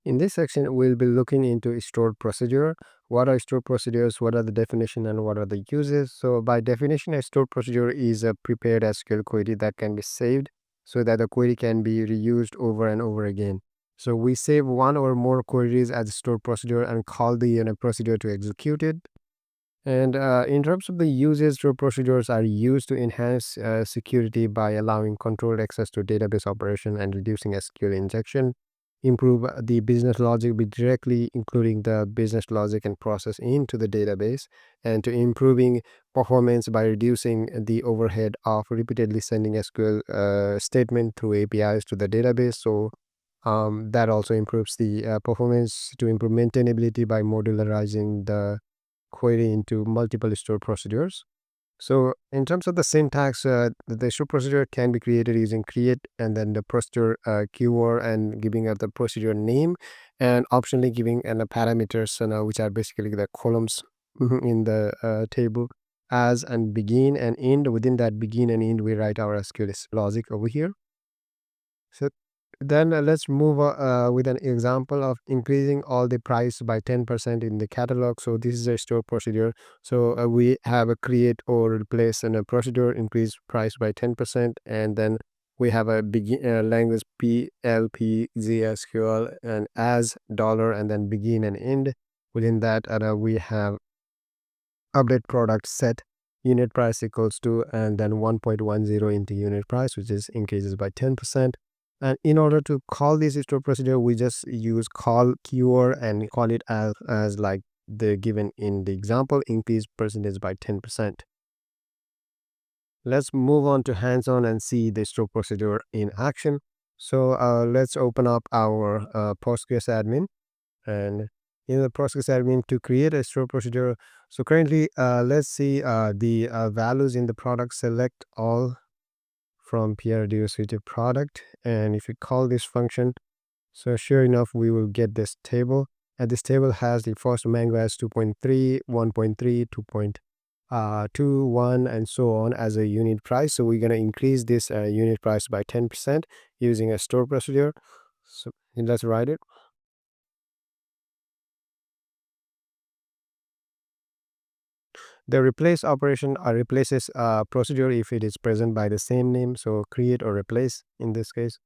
In this section, we'll be looking into stored procedure. What are stored procedures? What are the definition and what are the uses? So by definition, a stored procedure is a prepared SQL query that can be saved so that the query can be reused over and over again. So we save one or more queries as a stored procedure and call the procedure to execute it. And in terms of the uses, stored procedures are used to enhance security by allowing controlled access to database operation and reducing SQL injection, improve the business logic by directly including the business logic and process into the database, and to improving performance by reducing the overhead of repeatedly sending SQL statement through APIs to the database. So that also improves the performance to improve maintainability by modularizing the query into multiple stored procedures. So in terms of the syntax, the stored procedure can be created using create and then the procedure keyword and giving it the procedure name, and optionally giving a parameters which are basically the columns in the table as and begin and end. Within that begin and end, we write our SQL logic over here. So then let's move with an example of increasing all the price by 10% in the catalog. So this is a store procedure. So we have a create or replace and a procedure increase price by 10%, and then we have a begin language PLPZSQL and as dollar and then begin and end. Within that we have update product set unit price equals to and then 1.10 into unit price, which is increases by 10%. And in order to call this store procedure, we just use call keyword and call it as like the given in the example, increase percentage by 10%. Let's move on to hands-on and see the store procedure in action. So let's open up our Postgres admin, and in the Postgres admin to create a store procedure. So currently, let's see the values in the product. Select all from PRDO switch product, and if you call this function, so sure enough, we will get this table. And this table has the first Mango as 2.3, 1.3, 2.2, 1, and so on as a unit price. So we're going to increase this unit price by 10% using a store procedure. So let's write it. The replace operation replaces a procedure if it is present by the same name. So create or replace in this case.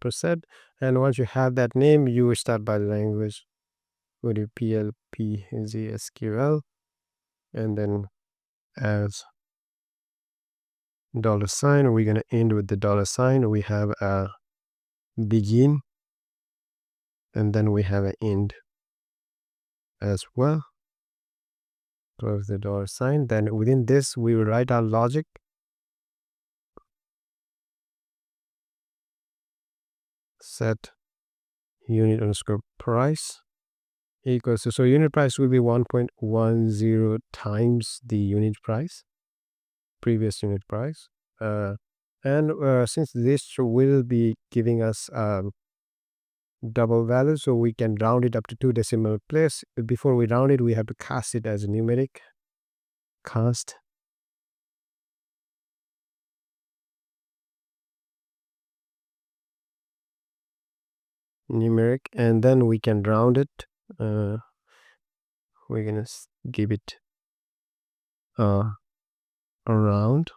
Percent. And once you have that name, you start by the language with your PLPZSQL, and then as $sign, we're going to end with the $sign. We have a begin, and then we have an end as well. Close the $sign. Then within this, we will write our logic. Set unit underscore price equals to, so unit price will be 1.10 times the unit price, previous unit price. And since this will be giving us double value, so we can round it up to 2 decimal place. Before we round it, we have to cast it as a numeric. Cast numeric, and then we can round it. We're gonna give it around,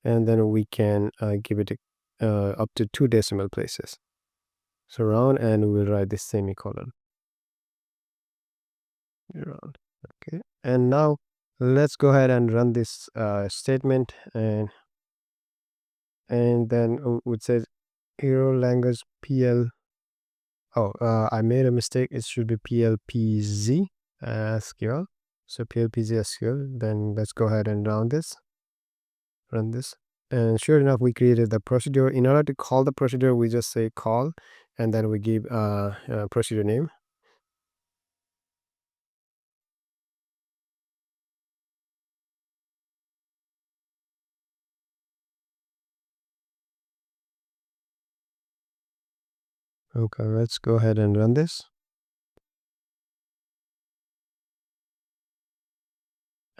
and then we can give it up to 2 decimal places. So round, and we'll write the semicolon around. Okay, and now let's go ahead and run this statement, and then would say hero language PL. Oh, I made a mistake. It should be PLPZ SQL. So PLPZ SQL. Then let's go ahead and run this. And sure enough, we created the procedure. In order to call the procedure, we just say call, and then we give a procedure name. Okay, let's go ahead and run this.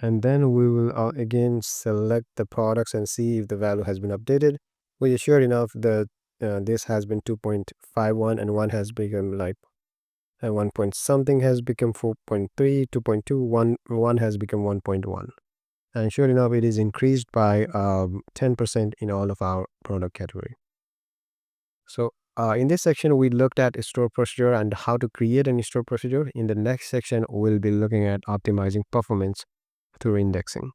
And then we will again select the products and see if the value has been updated. Well, sure enough, this has been 2.51 and one has become like 1 point something has become 4.3, 2.2, 1 has become 1.1. And sure enough, it is increased by 10% in all of our product category. So in this section, we looked at store procedure and how to create an store procedure. In the next section, we'll be looking at optimizing performance through indexing.